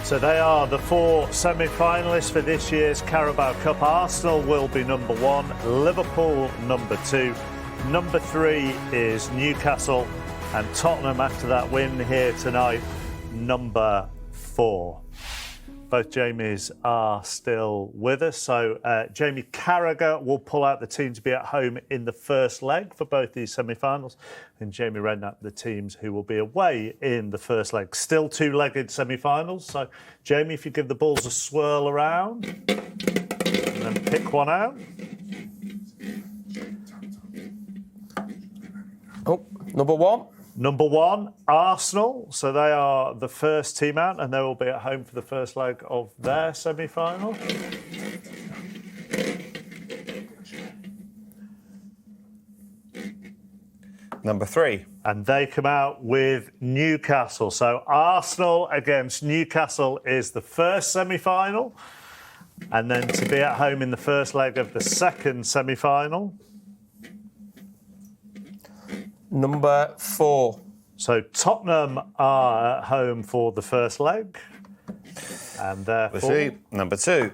So they are the four semi-finalists for this year's Carabao Cup. Arsenal will be number one, Liverpool number two, number three is Newcastle, and Tottenham, after that win here tonight, number four. Both Jamies are still with us. So Jamie Carragher will pull out the team to be at home in the first leg for both these semi-finals, and Jamie Redknapp the teams who will be away in the first leg. Still two-legged semi-finals. So Jamie, if you give the balls a swirl around and then pick one out. Oh, number one. Number one, Arsenal. So they are the first team out, and they will be at home for the first leg of their semi-final. Number three. And they come out with Newcastle. So Arsenal against Newcastle is the first semi-final. And then to be at home in the first leg of the second semi-final. Number four. So Tottenham are at home for the first leg. And therefore, number two.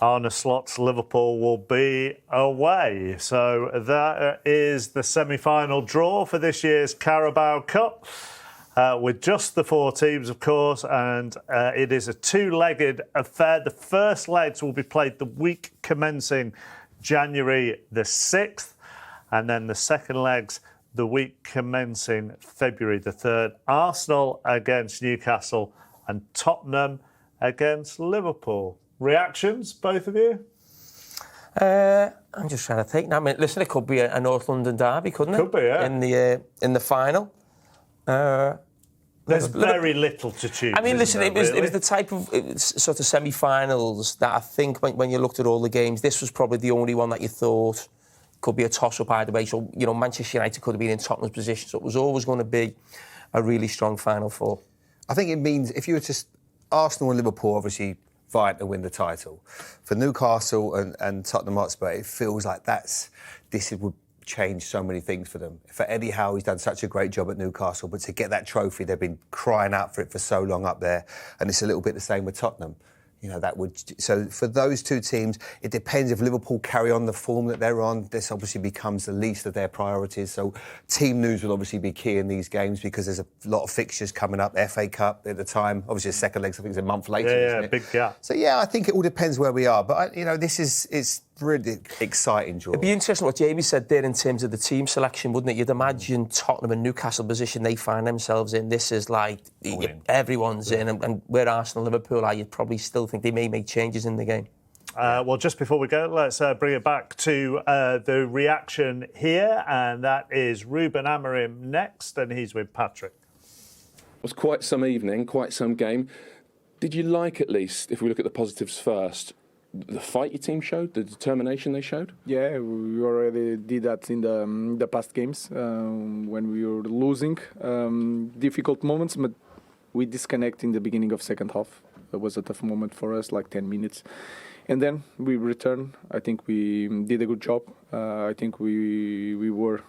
Arne Slot's Liverpool will be away. So that is the semi-final draw for this year's Carabao Cup. With just the four teams, of course, and it is a two-legged affair. The first legs will be played the week commencing January the 6th, and then the second legs the week commencing February the 3rd. Arsenal against Newcastle and Tottenham against Liverpool. Reactions, both of you? I'm just trying to think now. I mean, listen, it could be a North London derby, couldn't it? Could be, yeah. In the final. There's very little to choose. I mean, listen, it really? was the type of sort of semi-finals that I think when you looked at all the games, this was probably the only one that you thought could be a toss-up either way. So, you know, Manchester United could have been in Tottenham's position. So it was always going to be a really strong Final Four. I think it means if you were to... Arsenal and Liverpool obviously vying to win the title. For Newcastle and Tottenham Hotspur, it feels like this would change so many things for them. For Eddie Howe, he's done such a great job at Newcastle, but to get that trophy, they've been crying out for it for so long up there. And it's a little bit the same with Tottenham. You know, that would... So for those two teams, it depends if Liverpool carry on the form that they're on. This obviously becomes the least of their priorities. So team news will obviously be key in these games because there's a lot of fixtures coming up. FA Cup at the time. Obviously, the second leg, I think, is a month later, isn't it? Big gap. So, yeah, I think it all depends where we are. But, it's really exciting, George. It'd be interesting what Jamie said there in terms of the team selection, wouldn't it? You'd imagine Tottenham and Newcastle position they find themselves in. This is like everyone's in, and where Arsenal and Liverpool are, you'd probably still think they may make changes in the game. Well, just before we go, let's bring it back to the reaction here, and that is Ruben Amorim next, and he's with Patrick. It was quite some evening, quite some game. Did you like, at least, if we look at the positives first, the fight your team showed, the determination they showed? Yeah, we already did that in the past games when we were losing. Difficult moments, but we disconnect in the beginning of second half. It was a tough moment for us, like 10 minutes. And then we return. I think we did a good job. I think we were,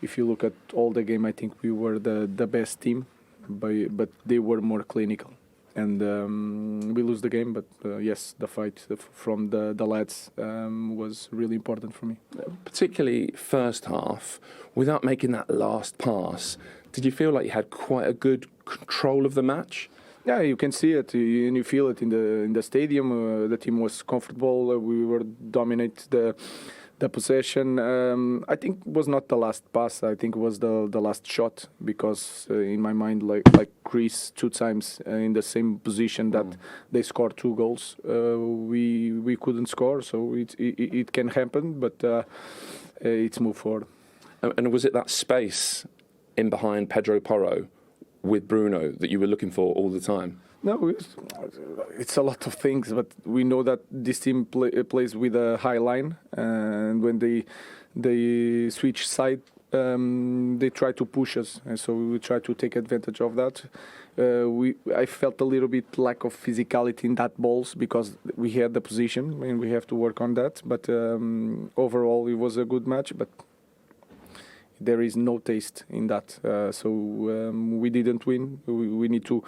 if you look at all the game, I think we were the best team, but they were more clinical. And we lose the game, but yes, the fight from the lads was really important for me. Particularly first half, without making that last pass, did you feel like you had quite a good control of the match? Yeah, you can see it and you feel it in the stadium. The team was comfortable. We were dominate the possession. I think it was not the last pass. I think it was the last shot because in my mind, like Greece 2 times in the same position that they scored 2 goals. We couldn't score, so it can happen, but it's moved forward. And was it that space in behind Pedro Porro with Bruno that you were looking for all the time? No, it's a lot of things, but we know that this team plays with a high line, and when they switch side, they try to push us, and so we try to take advantage of that. I felt a little bit lack of physicality in that balls because we had the position, and we have to work on that. But overall, it was a good match, but there is no taste in that. So we didn't win. We need to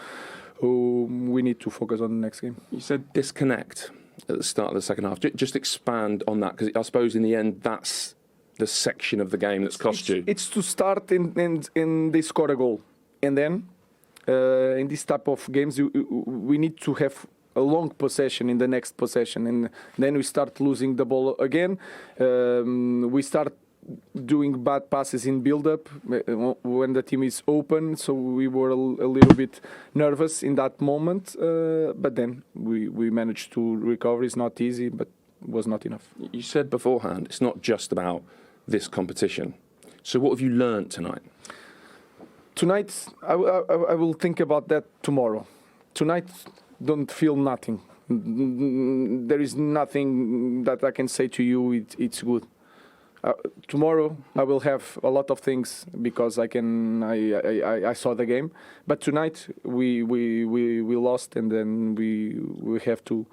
we need to focus on the next game. You said disconnect at the start of the second half. Just expand on that, because I suppose in the end that's the section of the game that's cost you. It's to start and they score a goal, and then in this type of games we need to have a long possession in the next possession, and then we start losing the ball again. We start doing bad passes in build-up when the team is open, so we were a little bit nervous in that moment, but then we managed to recover. It's not easy, but was not enough. You said beforehand it's not just about this competition. So what have you learned tonight? Tonight, I will think about that tomorrow. Tonight, don't feel nothing. There is nothing that I can say to you, it's good. Tomorrow I will have a lot of things because I saw the game, but tonight we lost, and then we have to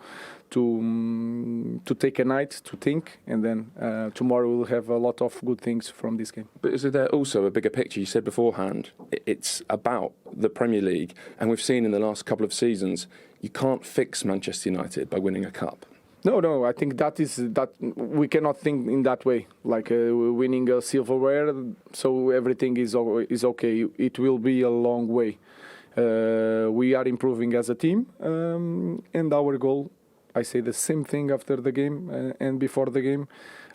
take a night to think, and then tomorrow we'll have a lot of good things from this game. But is there also a bigger picture? You said beforehand it's about the Premier League, and we've seen in the last couple of seasons you can't fix Manchester United by winning a cup. No. I think that we cannot think in that way. Like winning a silverware, so everything is okay. It will be a long way. We are improving as a team, and our goal. I say the same thing after the game and before the game.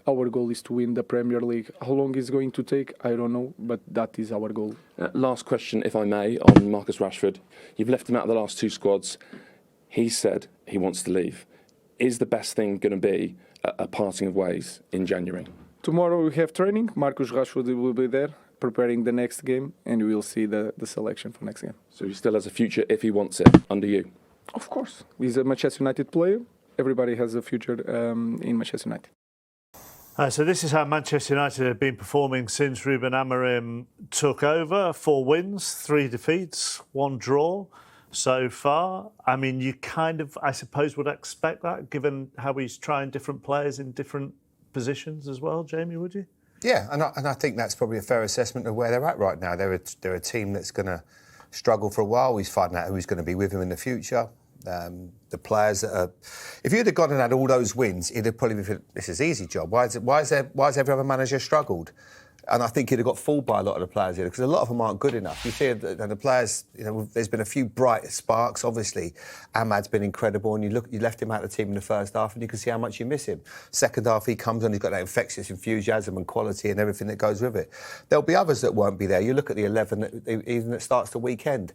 Our goal is to win the Premier League. How long it's going to take, I don't know, but that is our goal. Last question, if I may, on Marcus Rashford. You've left him out of the last two squads. He said he wants to leave. Is the best thing going to be a parting of ways in January? Tomorrow we have training. Marcus Rashford will be there preparing the next game, and we will see the selection for next game. So he still has a future if he wants it under you? Of course. He's a Manchester United player. Everybody has a future in Manchester United. So this is how Manchester United have been performing since Ruben Amorim took over. 4 wins, 3 defeats, 1 draw so far. I mean, you kind of, I suppose, would expect that, given how he's trying different players in different positions as well, Jamie, would you? Yeah, and I think that's probably a fair assessment of where they're at right now. They're a team that's going to struggle for a while. He's finding out who's going to be with him in the future. The players that are... If you'd have gone and had all those wins, he'd have probably been, this is an easy job. Why has every other manager struggled? And I think he'd have got fooled by a lot of the players here, because a lot of them aren't good enough. You see, the players, there's been a few bright sparks. Obviously, Ahmad's been incredible, and you left him out of the team in the first half, and you can see how much you miss him. Second half, he comes on, he's got that infectious enthusiasm and quality and everything that goes with it. There'll be others that won't be there. You look at the 11 even that starts the weekend.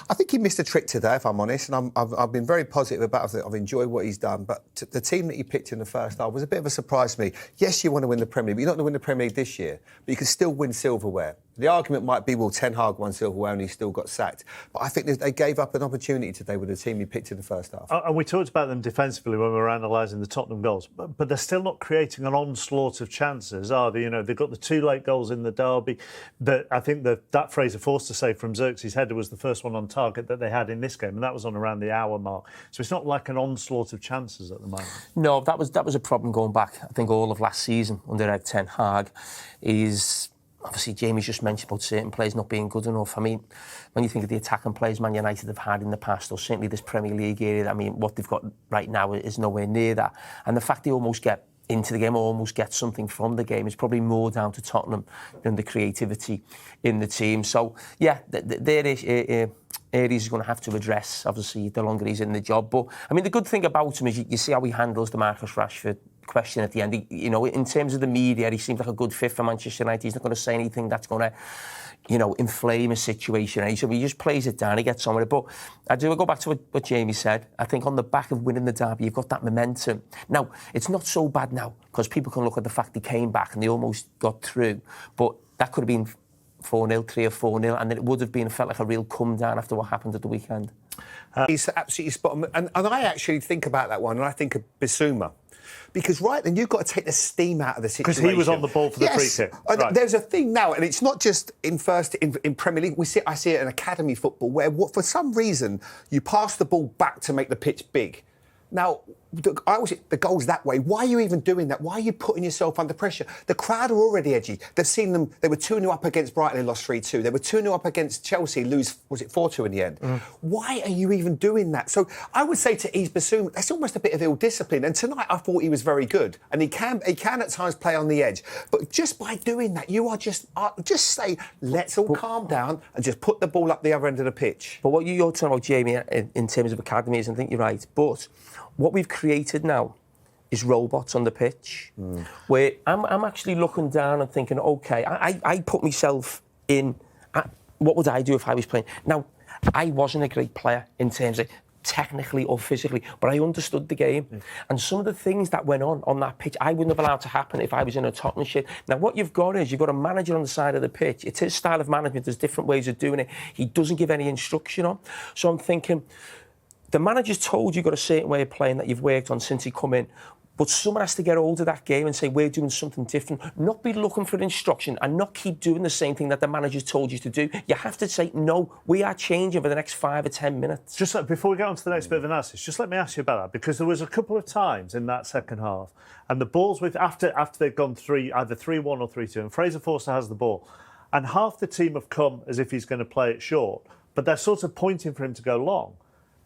I think he missed a trick today, if I'm honest, and I've been very positive about it. I've enjoyed what he's done, but the team that he picked in the first half was a bit of a surprise to me. Yes, you want to win the Premier League, but you're not going to win the Premier League this year, but you can still win silverware. The argument might be, well, Ten Hag won silverware and he still got sacked. But I think they gave up an opportunity today with the team he picked in the first half. And we talked about them defensively when we were analysing the Tottenham goals, but they're still not creating an onslaught of chances, are they? They've got the 2 late goals in the derby. I think that Fraser Forster save from Xerxes' header was the first one on target that they had in this game, and that was on around the hour mark. So it's not like an onslaught of chances at the moment. No, that was a problem going back, I think, all of last season under Erik ten Hag. Obviously, Jamie's just mentioned about certain players not being good enough. I mean, when you think of the attacking players Man United have had in the past, or certainly this Premier League area, I mean, what they've got right now is nowhere near that. And the fact they almost get into the game, or almost get something from the game, is probably more down to Tottenham than the creativity in the team. So, yeah, there is areas he's going to have to address, obviously, the longer he's in the job. But, I mean, the good thing about him is you see how he handles the Marcus Rashford question at the end. In terms of the media, he seems like a good fit for Manchester United. He's not going to say anything that's going to, inflame a situation. So he just plays it down, he gets on with it. But I go back to what Jamie said. I think on the back of winning the derby, you've got that momentum. Now, it's not so bad now, because people can look at the fact they came back and they almost got through. But that could have been 4-0, 3 or 4-0, and then it would have felt like a real come down after what happened at the weekend. He's absolutely spot on. And I actually think about that one, and I think of Bissouma. Because right then, you've got to take the steam out of the situation. Because he was on the ball for the free kick. Right. There's a thing now, and it's not just in Premier League. I see it in academy football, where for some reason you pass the ball back to make the pitch big. Now, the goal's that way. Why are you even doing that? Why are you putting yourself under pressure? The crowd are already edgy. They've seen them. They were 2-0 up against Brighton and lost 3-2. They were 2-0 up against Chelsea, lose, was it 4-2 in the end? Why are you even doing that? So I would say to Yves Bissouma, that's almost a bit of ill discipline. And tonight I thought he was very good. And he can at times play on the edge. But just by doing that, you are just say, let's all calm down and just put the ball up the other end of the pitch. But what you're talking about, Jamie, in terms of academies, I think you're right. But what we've created now is robots on the pitch, where I'm actually looking down and thinking, OK, I put myself in, what would I do if I was playing? Now, I wasn't a great player in terms of technically or physically, but I understood the game. And some of the things that went on that pitch, I wouldn't have allowed to happen if I was in a Tottenham shirt. Now, what you've got is you've got a manager on the side of the pitch. It's his style of management. There's different ways of doing it. He doesn't give any instruction on. So I'm thinking, the manager's told you've got a certain way of playing that you've worked on since he come in. But someone has to get hold of that game and say, we're doing something different. Not be looking for instruction and not keep doing the same thing that the manager's told you to do. You have to say, no, we are changing for the next 5 or 10 minutes. Just before we get on to the next bit of analysis, just let me ask you about that, because there was a couple of times in that second half, and the balls after they've gone either 3-1 or 3-2, and Fraser Forster has the ball, and half the team have come as if he's going to play it short, but they're sort of pointing for him to go long.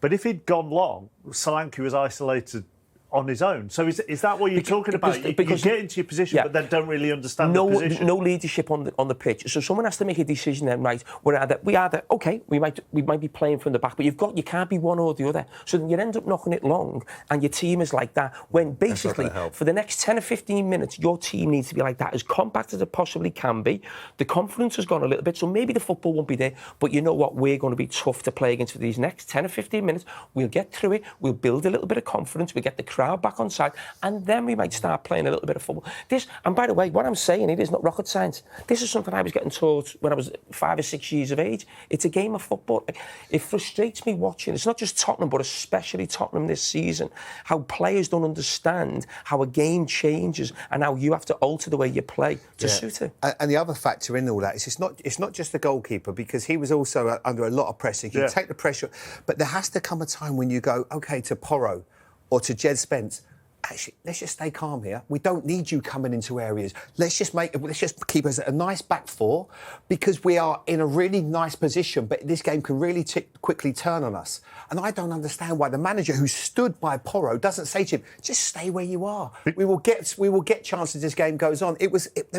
But if he'd gone long, Solanke was isolated on his own. So is that what you're talking about? Because you get into your position, but then don't really understand the position. No leadership on the pitch. So someone has to make a decision then, right? We either okay, we might be playing from the back, but you can't be one or the other. So then you end up knocking it long, and your team is like that. When basically for the next 10 or 15 minutes, your team needs to be like that, as compact as it possibly can be. The confidence has gone a little bit, so maybe the football won't be there. But you know what? We're going to be tough to play against for these next 10 or 15 minutes. We'll get through it. We'll build a little bit of confidence. We'll get the crowd back on side, and then we might start playing a little bit of football. And by the way, what I'm saying, it is not rocket science. This is something I was getting taught when I was 5 or 6 years of age. It's a game of football. It frustrates me watching. It's not just Tottenham, but especially Tottenham this season, how players don't understand how a game changes and how you have to alter the way you play to suit it. And the other factor in all that is it's not just the goalkeeper, because he was also under a lot of pressure. You take the pressure, but there has to come a time when you go, OK, to Porro or to Jed Spence, actually, let's just stay calm here. We don't need you coming into areas. Let's just keep us at a nice back four, because we are in a really nice position, but this game can really quickly turn on us. And I don't understand why the manager who stood by Porro doesn't say to him, just stay where you are. We will get chances as this game goes on. They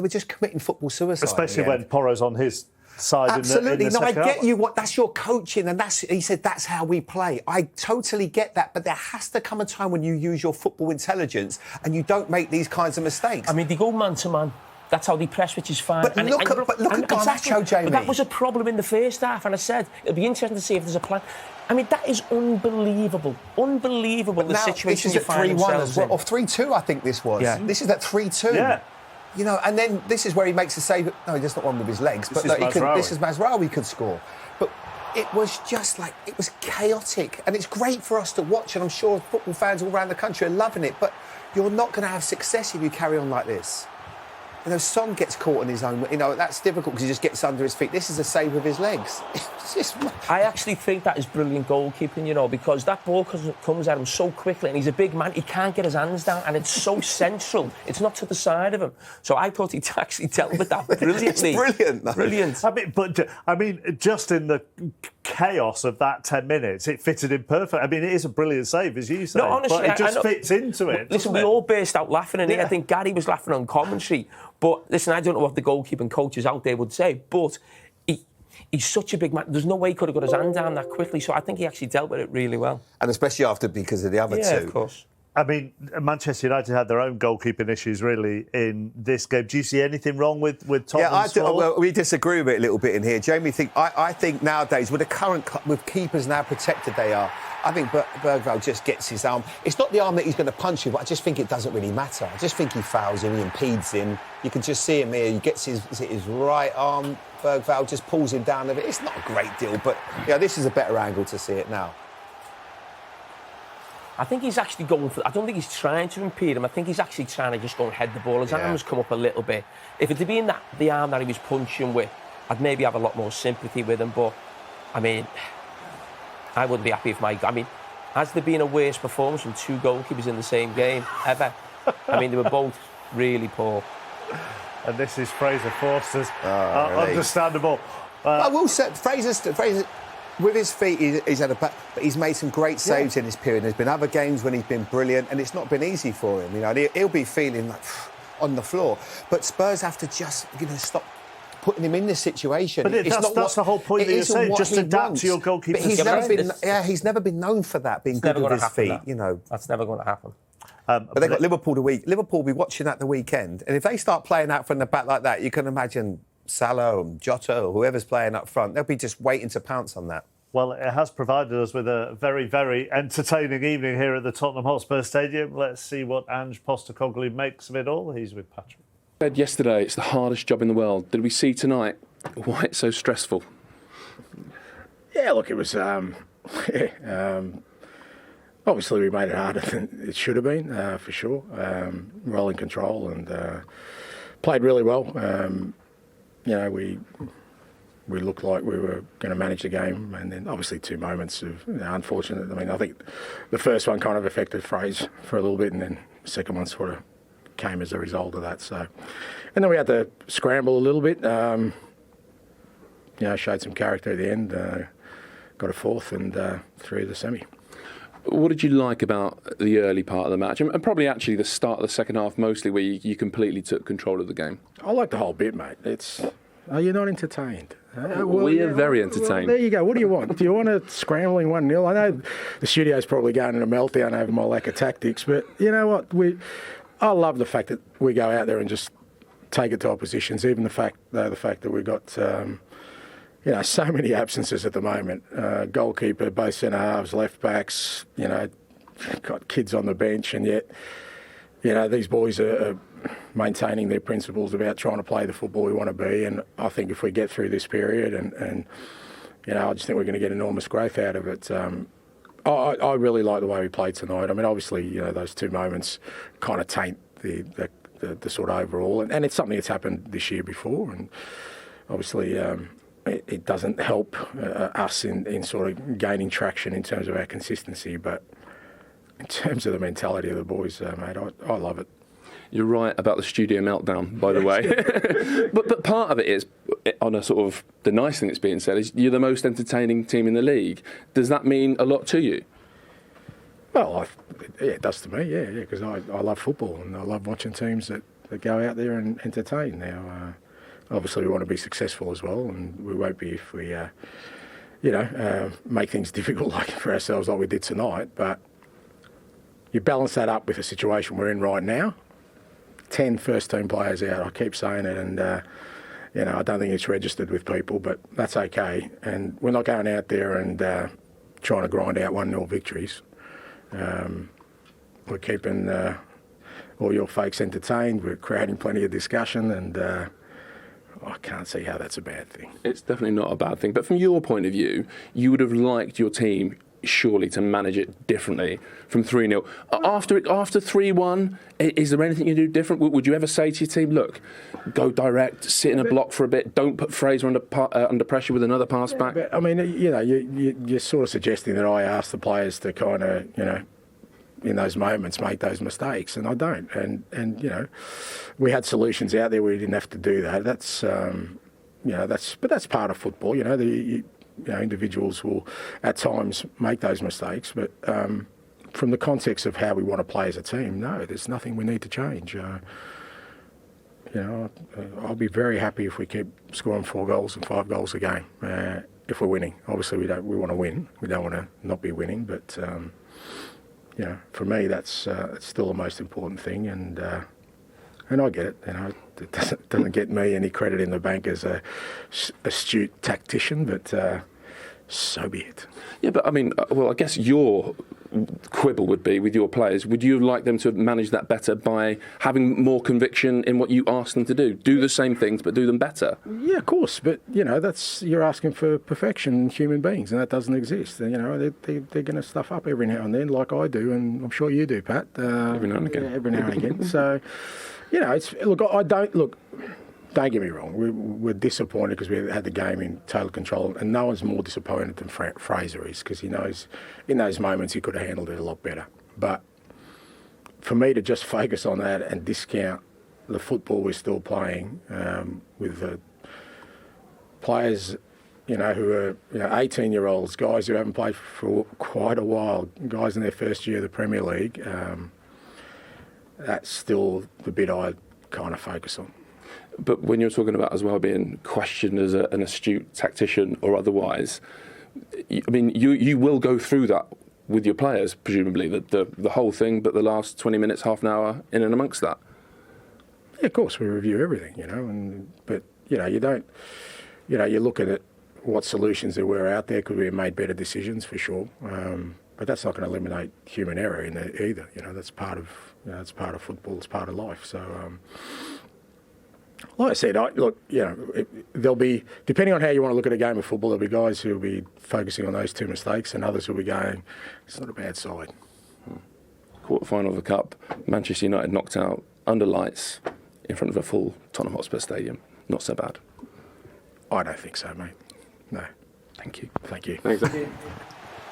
were just committing football suicide. Especially when Porro's on his side. Absolutely. In the I get half. you. That's your coaching, and he said that's how we play. I totally get that, but there has to come a time when you use your football intelligence and you don't make these kinds of mistakes. I mean, they go man to man. That's how they press, which is fine. But look at Garnacho, Jamie. But that was a problem in the first half, and I said it'll be interesting to see if there's a plan. I mean, that is unbelievable. Unbelievable, the situation you find themselves in. Or 3-2, I think this was. Yeah. This is at 3-2. Yeah. You know, and then this is where he makes a save. No, he does not one with his legs. This is Mazraoui could score. But it was just like, it was chaotic. And it's great for us to watch, and I'm sure football fans all around the country are loving it. But you're not going to have success if you carry on like this. You know, Son gets caught in his own... You know, that's difficult because he just gets under his feet. This is a save with his legs. I actually think that is brilliant goalkeeping, you know, because that ball comes at him so quickly, and he's a big man. He can't get his hands down, and it's so central. It's not to the side of him. So I thought he actually dealt with that brilliantly. It's brilliant, though. Brilliant. I mean, just in the chaos of that 10 minutes, it fitted in perfect. I mean, it is a brilliant save, as you say. No, honestly, but it just fits into it. Listen, we all burst out laughing, and I think Gary was laughing on commentary. But listen, I don't know what the goalkeeping coaches out there would say, but he's such a big man. There's no way he could have got his hand down that quickly. So I think he actually dealt with it really well. And especially because of the other two. Yeah, of course. I mean, Manchester United had their own goalkeeping issues, really, in this game. Do you see anything wrong with Tottenham? Yeah, I do. Well, we disagree with it a little bit in here. Jamie, I think nowadays, with keepers now protected they are, I think Bergvall just gets his arm. It's not the arm that he's going to punch you, but I just think it doesn't really matter. I just think he fouls him, he impedes him. You can just see him here. He gets his right arm. Bergvall just pulls him down a bit. It's not a great deal, but yeah, this is a better angle to see it now. I think he's actually going for... I don't think he's trying to impede him. I think he's actually trying to just go and head the ball. His arm's come up a little bit. If it had been the arm that he was punching with, I'd maybe have a lot more sympathy with him. But, I mean, I wouldn't be happy if Has there been a worse performance from two goalkeepers in the same game ever? I mean, they were both really poor. And this is Fraser Forster's. Really? Understandable. I will say, Fraser, with his feet, he's had but he's made some great saves in this period. There's been other games when he's been brilliant, and it's not been easy for him. You know, he'll be feeling like on the floor. But Spurs have to just, stop putting him in this situation. But that's the whole point that you're saying. Just adapt to your goalkeeper's he's never been known for that, being good with his feet. You know, that's never going to happen. But they've got Liverpool Liverpool will be watching that the weekend, and if they start playing out from the back like that, you can imagine Salah and Jota or whoever's playing up front, they'll be just waiting to pounce on that. Well, it has provided us with a very, very entertaining evening here at the Tottenham Hotspur Stadium. Let's see what Ange Postecoglou makes of it all. He's with Patrick. Said yesterday it's the hardest job in the world. Did we see tonight why it's so stressful? Yeah, look, it was. Obviously, we made it harder than it should have been, for sure. Well in control and played really well. We looked like we were going to manage the game, and then obviously two moments of unfortunate. I mean, I think the first one kind of affected Fraser for a little bit, and then the second one sort of came as a result of that. So, and then we had to scramble a little bit. Showed some character at the end. Got a fourth and through the semi. What did you like about the early part of the match, and probably actually the start of the second half, mostly where you completely took control of the game? I like the whole bit, mate. Are you not entertained? We are very entertained. Well, there you go. What do you want? Do you want a scrambling 1-0? I know the studio's probably going in a meltdown over my lack of tactics, but you know what? I love the fact that we go out there and just take it to oppositions. Even the fact that we've got so many absences at the moment. Goalkeeper, both centre halves, left backs. Got kids on the bench, and yet these boys are maintaining their principles about trying to play the football we want to be. And I think if we get through this period, and I just think we're going to get enormous growth out of it. I really like the way we played tonight. I mean, obviously, those two moments kind of taint the sort of overall, and it's something that's happened this year before, and obviously it doesn't help us in sort of gaining traction in terms of our consistency, but in terms of the mentality of the boys, mate, I love it. You're right about the studio meltdown, by the way. but part of it is, on a sort of the nice thing that's being said, is you're the most entertaining team in the league. Does that mean a lot to you? Well, it does to me, yeah, because I love football and I love watching teams that go out there and entertain. Now, obviously we want to be successful as well, and we won't be if we, make things difficult for ourselves like we did tonight. But you balance that up with the situation we're in right now. 10 first-team players out. I keep saying it, and I don't think it's registered with people, but that's okay. And we're not going out there and trying to grind out 1-0 victories. We're keeping all your folks entertained. We're creating plenty of discussion, and I can't see how that's a bad thing. It's definitely not a bad thing. But from your point of view, you would have liked your team surely to manage it differently from 3-0. After 3-1, is there anything you do different? Would you ever say to your team, look, go direct, sit in a block for a bit, don't put Fraser under pressure with another pass back? But, I mean, you're sort of suggesting that I ask the players to kind of, in those moments make those mistakes, and I don't. And we had solutions out there where we didn't have to do that. That's that's part of football. Individuals will at times make those mistakes, but from the context of how we want to play as a team, no, there's nothing we need to change. I'll be very happy if we keep scoring 4 goals and 5 goals a game if we're winning. Obviously, we want to win. We don't want to not be winning, but for me, that's still the most important thing, and I get it. It doesn't get me any credit in the bank as a astute tactician, but so be it. Yeah, but I mean, I guess your quibble would be with your players. Would you like them to manage that better by having more conviction in what you ask them to do? Do the same things, but do them better. Yeah, of course. But you're asking for perfection in human beings, and that doesn't exist. They're going to stuff up every now and then, like I do, and I'm sure you do, Pat. Every now and again. Every now and again. So, don't get me wrong, we're disappointed because we had the game in total control, and no one's more disappointed than Fraser is, because he knows in those moments he could have handled it a lot better. But for me to just focus on that and discount the football we're still playing with the players, who are 18-year-olds, guys who haven't played for quite a while, guys in their first year of the Premier League, that's still the bit I kind of focus on. But when you're talking about as well being questioned as an astute tactician or otherwise, I mean, you will go through that with your players, presumably, the whole thing, but the last 20 minutes, half an hour in and amongst that. Yeah, of course, we review everything, but you don't, you look at it, what solutions there were out there, could we have made better decisions, for sure. But that's not going to eliminate human error in it either. That's part of football, it's part of life. So, like I said, there'll be, depending on how you want to look at a game of football, there'll be guys who'll be focusing on those two mistakes, and others who'll be going, it's not a bad side. Quarter-final of the Cup, Manchester United knocked out under lights in front of a full Tottenham Hotspur Stadium. Not so bad. I don't think so, mate. No. Thank you. Thank you. Thanks.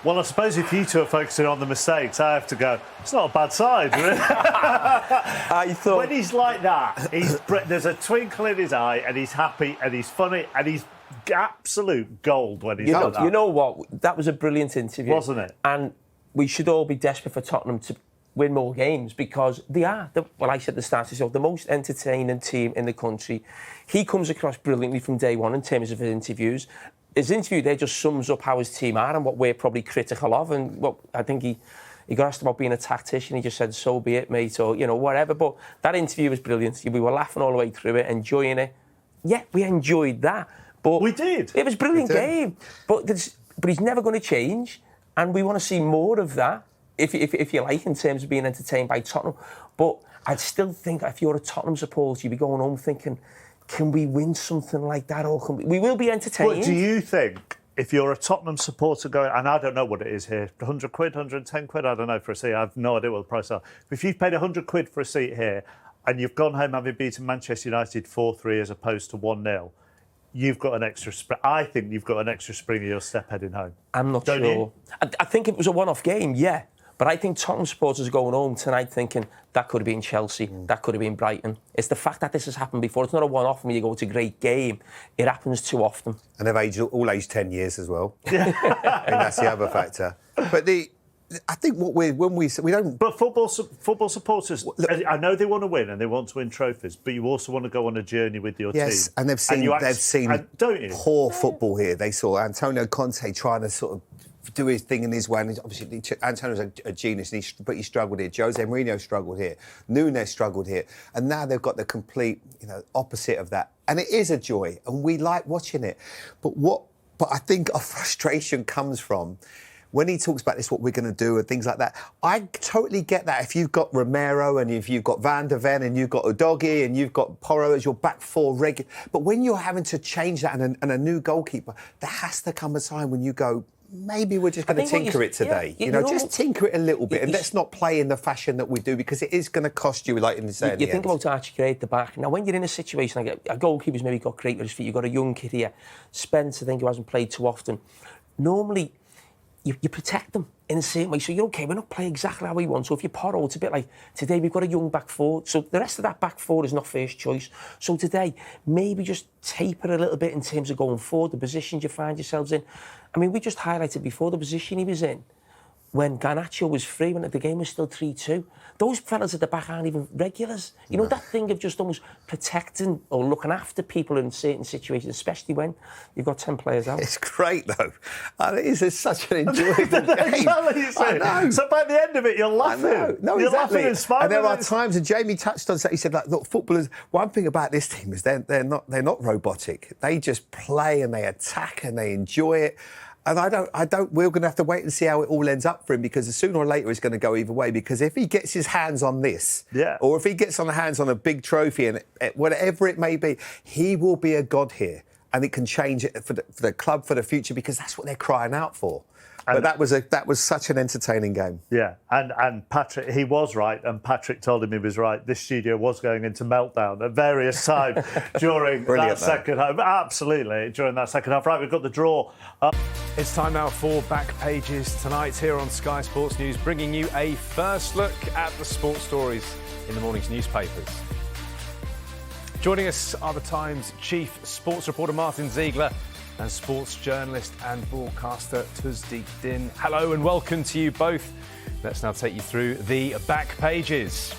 Well, I suppose if you two are focusing on the mistakes, I have to go, it's not a bad side, really. I thought... When he's like that, there's a twinkle in his eye, and he's happy, and he's funny, and he's absolute gold when he's like that. You know what? That was a brilliant interview. Wasn't it? And we should all be desperate for Tottenham to win more games, because they are, I said at the start of the show, the most entertaining team in the country. He comes across brilliantly from day one in terms of his interviews. His interview there just sums up how his team are and what we're probably critical of. And what I think he got asked about being a tactician. He just said, so be it, mate, or, whatever. But that interview was brilliant. We were laughing all the way through it, enjoying it. Yeah, we enjoyed that. But we did. It was a brilliant game. But he's never going to change. And we want to see more of that, if you like, in terms of being entertained by Tottenham. But I'd still think if you're a Tottenham supporter, you'd be going home thinking, can we win something like that? Or can we will be entertained. But do you think, if you're a Tottenham supporter going, and I don't know what it is here, 100 quid, 110 quid, I don't know, for a seat, I have no idea what the price are. But if you've paid 100 quid for a seat here and you've gone home having beaten Manchester United 4-3 as opposed to 1-0, you've got an extra spring. I think you've got an extra spring in your step heading home. I'm not sure. You? I think it was a one-off game, yeah. But I think Tottenham supporters are going home tonight thinking that could have been Chelsea, that could have been Brighton. It's the fact that this has happened before. It's not a one-off when you go to a great game. It happens too often. And they've all aged 10 years as well. And that's the other factor. But I think we don't. But football supporters, I know they want to win and they want to win trophies, but you also want to go on a journey with your team. Yes, and they've seen don't you? Poor football here. They saw Antonio Conte trying to sort of do his thing in his way, and obviously Antonio's a genius, but he struggled here. Jose Mourinho struggled here. Nunes struggled here, and now they've got the complete, opposite of that. And it is a joy, and we like watching it. But I think our frustration comes from when he talks about this, what we're going to do and things like that. I totally get that. If you've got Romero and if you've got Van der Ven and you've got Udogie and you've got Porro as your back four regular, but when you're having to change that and a new goalkeeper, there has to come a time when you go, maybe we're just going to tinker it today. Yeah, just tinker it a little bit and let's not play in the fashion that we do, because it is going to cost you, like in the saying. You think about Archie Gray at the back. Now, when you're in a situation like a goalkeeper's maybe got great with his feet, you've got a young kid here, Spence, I think, who hasn't played too often. Normally, you protect them in the same way. So you're okay, we're not playing exactly how we want. So if you Porro, it's a bit like today we've got a young back four. So the rest of that back four is not first choice. So today, maybe just taper a little bit in terms of going forward, the positions you find yourselves in. I mean, we just highlighted before the position he was in when Garnacho was free, when the game was still 3-2. Those fellas at the back aren't even regulars. You know, that thing of just almost protecting or looking after people in certain situations, especially when you've got 10 players out. It's great, though. It is such an enjoyable game. Exactly, I know. So by the end of it, you're laughing. I know. No, you're exactly. laughing and smiling. And there are times, and Jamie touched on, he said, like, look, footballers, one thing about this team is they're not robotic. They just play and they attack and they enjoy it. And we're going to have to wait and see how it all ends up for him, because sooner or later it's going to go either way. Because if he gets his hands on this, or if he gets on the hands on a big trophy, and whatever it may be, he will be a god here. And it can change it for the club for the future, because that's what they're crying out for. But that was such an entertaining game. Yeah, and Patrick, he was right, and Patrick told him he was right. This studio was going into meltdown at various times during that second half. Absolutely, during that second half. Right, we've got the draw. It's time now for Back Pages tonight here on Sky Sports News, bringing you a first look at the sports stories in the morning's newspapers. Joining us are the Times chief sports reporter Martin Ziegler and sports journalist and broadcaster Tusdeep Din. Hello and welcome to you both. Let's now take you through the Back Pages.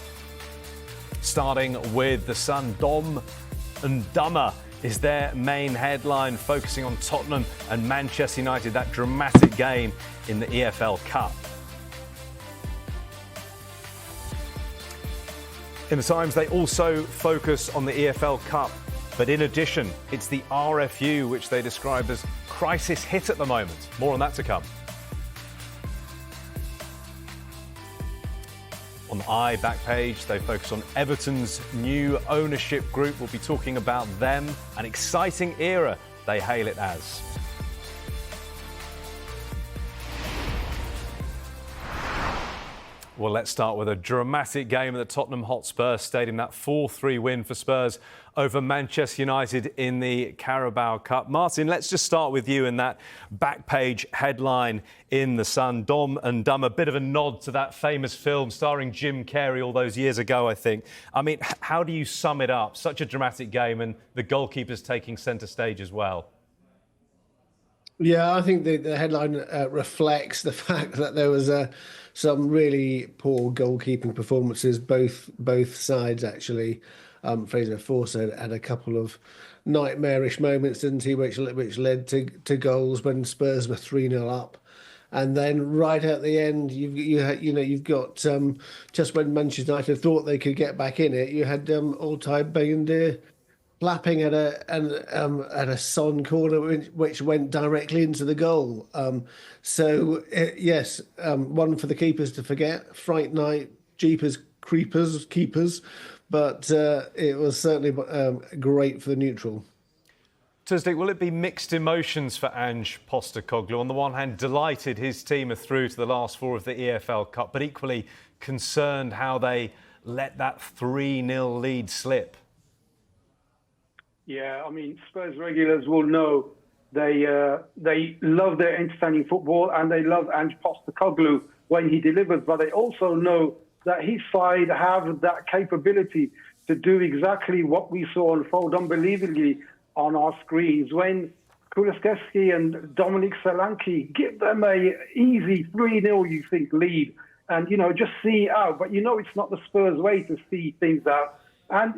Starting with The Sun, Dom and Dumber is their main headline, focusing on Tottenham and Manchester United, that dramatic game in the EFL Cup. In the Times, they also focus on the EFL Cup, but in addition, it's the RFU, which they describe as crisis hit at the moment. More on that to come. On the I back page, they focus on Everton's new ownership group. We'll be talking about them, an exciting era they hail it as. Well, let's start with a dramatic game at the Tottenham Hotspur Stadium, that 4-3 win for Spurs over Manchester United in the Carabao Cup. Martin, let's just start with you in that back page headline in The Sun. Dom and Dumb, a bit of a nod to that famous film starring Jim Carrey all those years ago, I think. I mean, how do you sum it up? Such a dramatic game, and the goalkeeper's taking centre stage as well. Yeah, I think the headline reflects the fact that there was some really poor goalkeeping performances, both sides actually. Fraser Forster had a couple of nightmarish moments, didn't he, which led to goals when Spurs were 3-0 up. And then right at the end, you've got just when Manchester United thought they could get back in it, you had Altay Bayindir flapping at a Son corner, which went directly into the goal. Yes, one for the keepers to forget. Fright night, jeepers, creepers, keepers. But it was certainly great for the neutral. Tusdeep, will it be mixed emotions for Ange Postecoglou? On the one hand, delighted his team are through to the last four of the EFL Cup, but equally concerned how they let that 3-0 lead slip. Yeah, I mean, Spurs regulars will know they love their entertaining football and they love Ange Postecoglou when he delivers, but they also know that his side have that capability to do exactly what we saw unfold unbelievably on our screens when Kulusevski and Dominic Solanke give them a easy 3-0, you think, lead and, just see it out. But, it's not the Spurs way to see things out. And,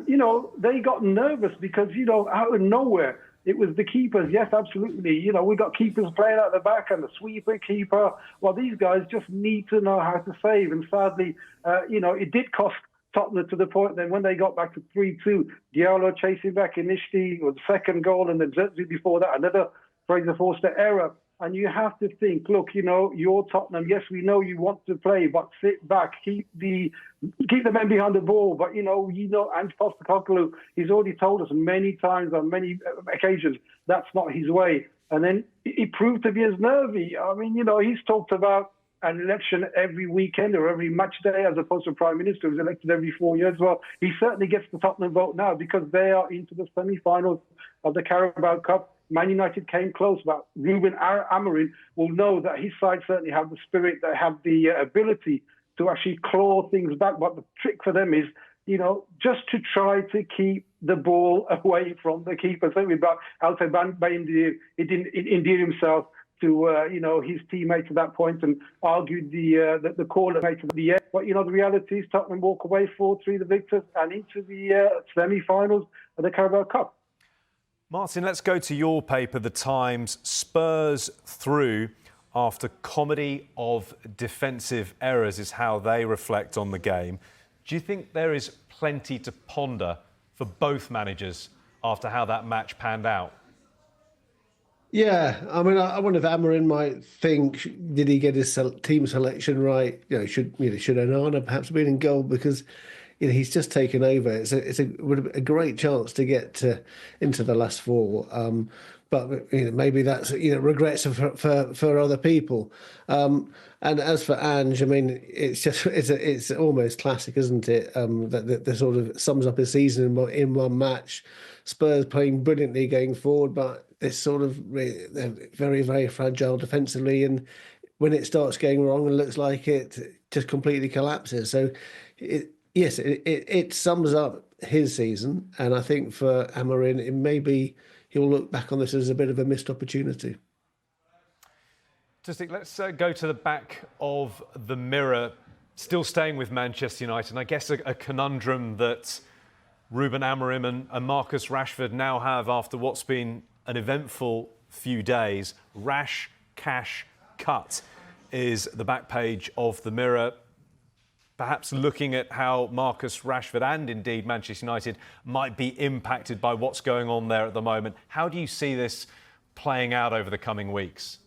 they got nervous because, out of nowhere, it was the keepers. Yes, absolutely. We got keepers playing out the back and the sweeper keeper. Well, these guys just need to know how to save. And sadly, it did cost Tottenham to the point that when they got back to 3-2, Diallo chasing back initially with the second goal and then before that, another Fraser Forster error. And you have to think, look, you're Tottenham. Yes, we know you want to play, but sit back, keep the men behind the ball. But Ange Postecoglou, he's already told us many times on many occasions that's not his way. And then he proved to be as nervy. I mean, he's talked about an election every weekend or every match day as opposed to a prime minister who's elected every 4 years. Well, he certainly gets the Tottenham vote now because they are into the semi-finals of the Carabao Cup. Man United came close, but Ruben Amorim will know that his side certainly have the spirit, they have the ability to actually claw things back. But the trick for them is, just to try to keep the ball away from the keeper. So about Altay Bayindir, he didn't endear himself to his teammates at that point and argued the call that made to the end. But the reality is Tottenham walk away 4-3 the victors and into the semi-finals of the Carabao Cup. Martin, let's go to your paper, The Times. Spurs through after comedy of defensive errors is how they reflect on the game. Do you think there is plenty to ponder for both managers after how that match panned out? Yeah, I mean, I wonder if Amorim might think, did he get his team selection right? Should Onana perhaps have been in goal because he's just taken over. It's a great chance to get into the last four. but maybe that's regrets for other people. And as for Ange, I mean, it's almost classic, isn't it? That the sort of sums up his season in one match. Spurs playing brilliantly going forward, but this sort of they're very, very fragile defensively, and when it starts going wrong and looks like it just completely collapses. So, it sums up his season, and I think for Amorim, it maybe he'll look back on this as a bit of a missed opportunity. Let's go to the back of the mirror, still staying with Manchester United, and I guess a conundrum that Ruben Amorim and Marcus Rashford now have after what's been an eventful few days. Rash, cash, cut is the back page of the mirror. Perhaps looking at how Marcus Rashford and indeed Manchester United might be impacted by what's going on there at the moment. How do you see this playing out over the coming weeks?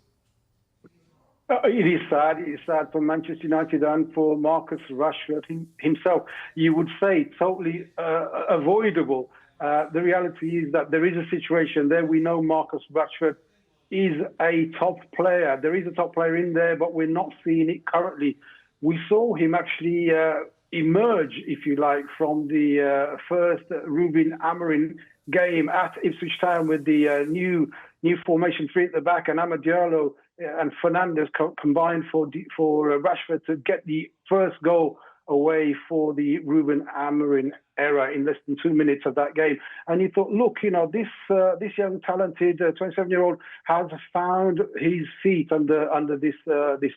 It is sad. It is sad for Manchester United and for Marcus Rashford himself. You would say totally avoidable. The reality is that there is a situation there. We know Marcus Rashford is a top player. There is a top player in there, but we're not seeing it currently. We saw him actually emerge, if you like, from the first Ruben Amorim game at Ipswich Town with the new formation, three at the back, and Amad Diallo and Fernandes combined for Rashford to get the first goal away for the Ruben Amorim era in less than 2 minutes of that game. And you thought, look, this young, talented 27-year-old has found his feet under this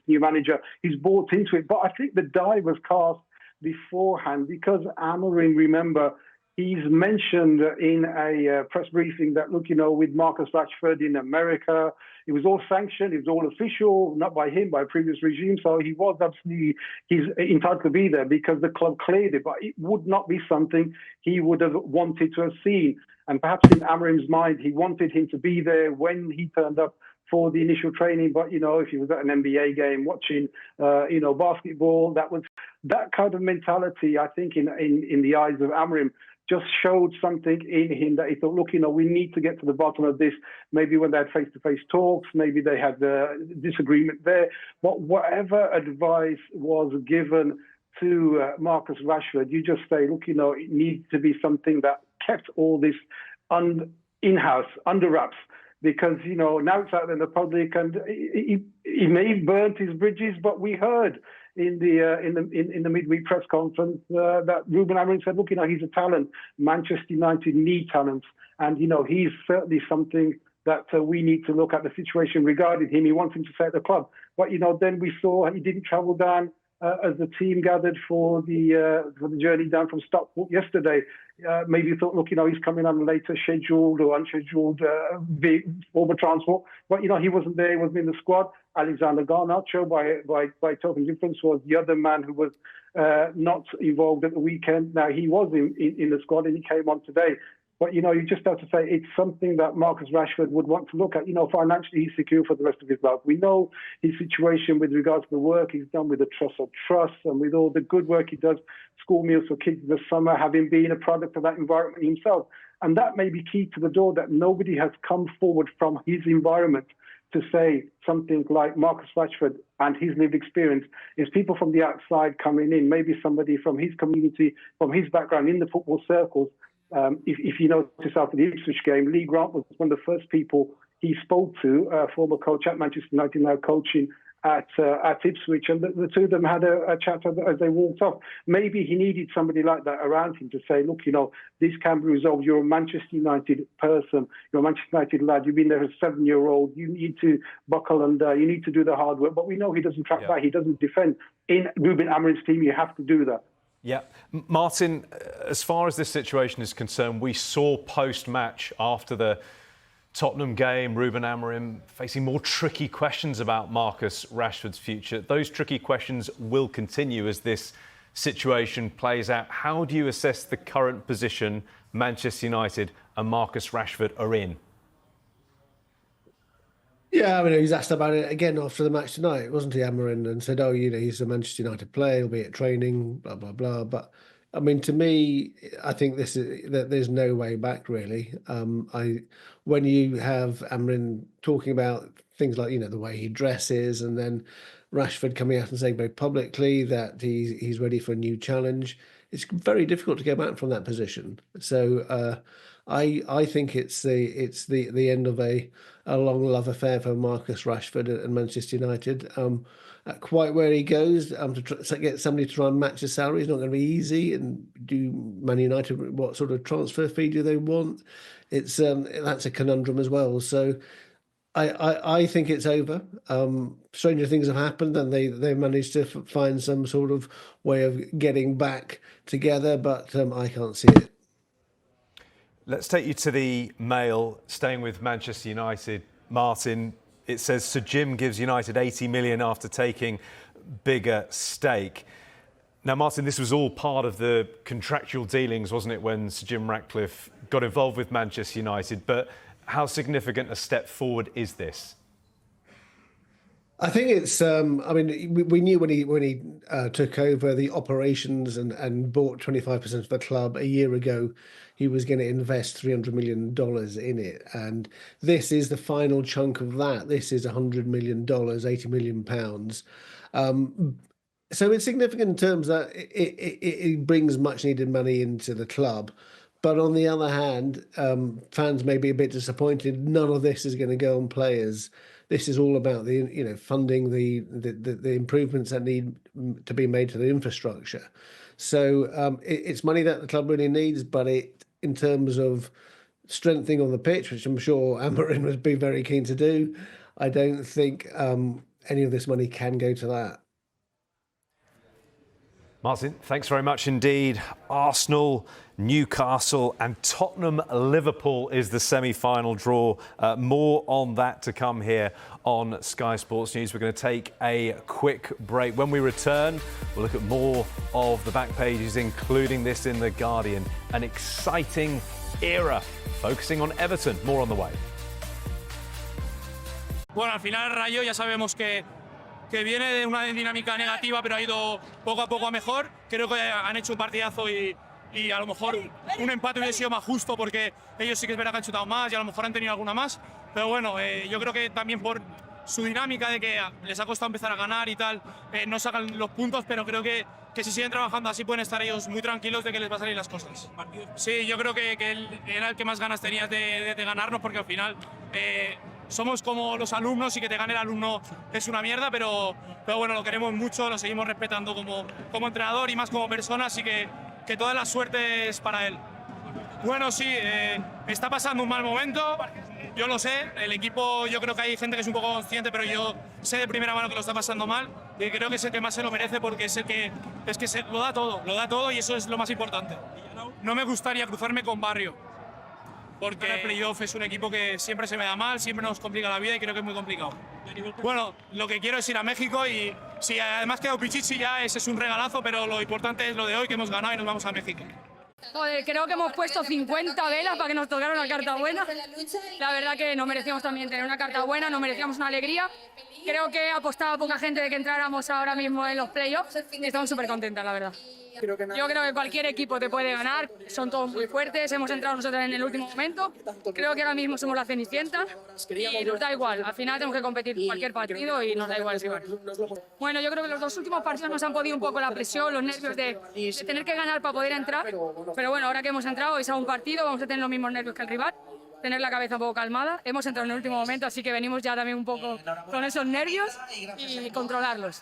new manager. He's bought into it. But I think the die was cast beforehand because Amorim, remember, he's mentioned in a press briefing that, look, with Marcus Rashford in America, it was all sanctioned, it was all official, not by him, by a previous regime. So he was absolutely, he's entitled to be there because the club cleared it. But it would not be something he would have wanted to have seen. And perhaps in Amorim's mind, he wanted him to be there when he turned up for the initial training. But, if he was at an NBA game watching, basketball, that kind of mentality, I think, in the eyes of Amorim, just showed something in him that he thought, look, we need to get to the bottom of this. Maybe when they had face-to-face talks, maybe they had disagreement there. But whatever advice was given to Marcus Rashford, you just say, look, it needs to be something that kept all this in-house, under wraps. Because, now it's out in the public and he may have burnt his bridges, but we heard in the midweek press conference that Ruben Amorim said, look, he's a talent. Manchester United need talents. And, he's certainly something that we need to look at the situation regarding him. He wants him to stay at the club. But, then we saw he didn't travel down as the team gathered for the journey down from Stockport yesterday. Maybe you thought, look, he's coming on later scheduled or unscheduled form of transport. But, he wasn't there. He wasn't in the squad. Alexander Garnacho, by token difference, was the other man who was not involved at the weekend. Now, he was in the squad and he came on today. But, you just have to say it's something that Marcus Rashford would want to look at. Financially, he's secure for the rest of his life. We know his situation with regards to the work he's done with the Trust of Trust and with all the good work he does, school meals for kids in the summer, having been a product of that environment himself. And that may be key to the door that nobody has come forward from his environment to say something like Marcus Rashford and his lived experience is people from the outside coming in, maybe somebody from his community, from his background in the football circles. If you notice after the Ipswich game, Lee Grant was one of the first people he spoke to, former coach at Manchester United, now coaching at Ipswich, and the two of them had a chat as they walked off. Maybe he needed somebody like that around him to say, look, this can be resolved. You're a Manchester United person. You're a Manchester United lad. You've been there as a 7-year-old. You need to buckle under. You need to do the hard work. But we know he doesn't track back. He doesn't defend. In Ruben Amorim's team, you have to do that. Yeah. Martin, as far as this situation is concerned, we saw post-match after the Tottenham game, Ruben Amorim facing more tricky questions about Marcus Rashford's future. Those tricky questions will continue as this situation plays out. How do you assess the current position Manchester United and Marcus Rashford are in? Yeah, he's asked about it again after the match tonight, wasn't he, Amorim, and said, he's a Manchester United player, he'll be at training, blah, blah, blah. But I mean, to me, I think that there's no way back really. When you have Amorim talking about things like the way he dresses, and then Rashford coming out and saying very publicly that he's ready for a new challenge, it's very difficult to go back from that position. So I think it's the end of a long love affair for Marcus Rashford and Manchester United. Quite where he goes, to get somebody to try and match his salary is not going to be easy. And do Man United, what sort of transfer fee do they want? It's that's a conundrum as well. So I think it's over. Stranger things have happened, and they managed to find some sort of way of getting back together, but I can't see it. Let's take you to the Mail, staying with Manchester United. Martin, it says Sir Jim gives United 80 million after taking bigger stake. Now, Martin, this was all part of the contractual dealings, wasn't it, when Sir Jim Ratcliffe got involved with Manchester United? But how significant a step forward is this? I think it's. I mean, we knew when he took over the operations and bought 25% of the club a year ago, he was going to invest $300 million in it, and this is the final chunk of that. This is $100 million, £80 million. So it's significant in terms that it brings much needed money into the club. But on the other hand, fans may be a bit disappointed. None of this is going to go on players. This is all about funding the improvements that need to be made to the infrastructure. So it's money that the club really needs, but in terms of strengthening on the pitch, which I'm sure Amorim would be very keen to do, I don't think any of this money can go to that. Martin, thanks very much indeed. Arsenal, Newcastle and Tottenham Liverpool is the semi-final draw. More on that to come here on Sky Sports News. We're going to take a quick break. When we return, we'll look at more of the back pages, including this in The Guardian. An exciting era, focusing on Everton. More on the way. Bueno, al final el Rayo ya sabemos que viene de una dinámica negativa, pero ha ido poco a poco a mejor. Creo que han hecho un partidazo y a lo mejor un empate hubiese sido más justo porque ellos sí que es verdad que han chutado más y a lo mejor han tenido alguna más. Pero bueno, yo creo que también por su dinámica de que les ha costado empezar a ganar y tal, no sacan los puntos, pero creo que si siguen trabajando así pueden estar ellos muy tranquilos de que les va a salir las cosas. Sí, yo creo que él era el que más ganas tenía de ganarnos porque al final somos como los alumnos y que te gane el alumno es una mierda, pero bueno, lo queremos mucho, lo seguimos respetando como entrenador y más como persona, así que toda la suerte es para él. Bueno, sí, está pasando un mal momento, yo lo sé, el equipo yo creo que hay gente que es un poco consciente, pero yo sé de primera mano que lo está pasando mal y creo que es el que más se lo merece porque es el que lo da todo y eso es lo más importante. No me gustaría cruzarme con Barrio, porque el playoff es un equipo que siempre se me da mal, siempre nos complica la vida y creo que es muy complicado. Bueno, lo que quiero es ir a México y si además quedó Pichichi ya ese es un regalazo, pero lo importante es lo de hoy, que hemos ganado y nos vamos a México. Joder, creo que hemos puesto 50 velas para que nos tocara una carta buena. La verdad que nos merecíamos también tener una carta buena, nos merecíamos una alegría. Creo que apostaba poca gente de que entráramos ahora mismo en los playoffs y estamos súper contentas, la verdad. Yo creo que cualquier equipo te puede ganar, son todos muy fuertes, hemos entrado nosotros en el último momento, creo que ahora mismo somos la Cenicienta y nos da igual, al final tenemos que competir cualquier partido y nos da igual si bueno. Bueno, yo creo que los dos últimos partidos nos han podido un poco la presión, los nervios de tener que ganar para poder entrar, pero bueno, ahora que hemos entrado es a un partido, vamos a tener los mismos nervios que el rival, tener la cabeza un poco calmada, hemos entrado en el último momento, así que venimos ya también un poco con esos nervios y controlarlos.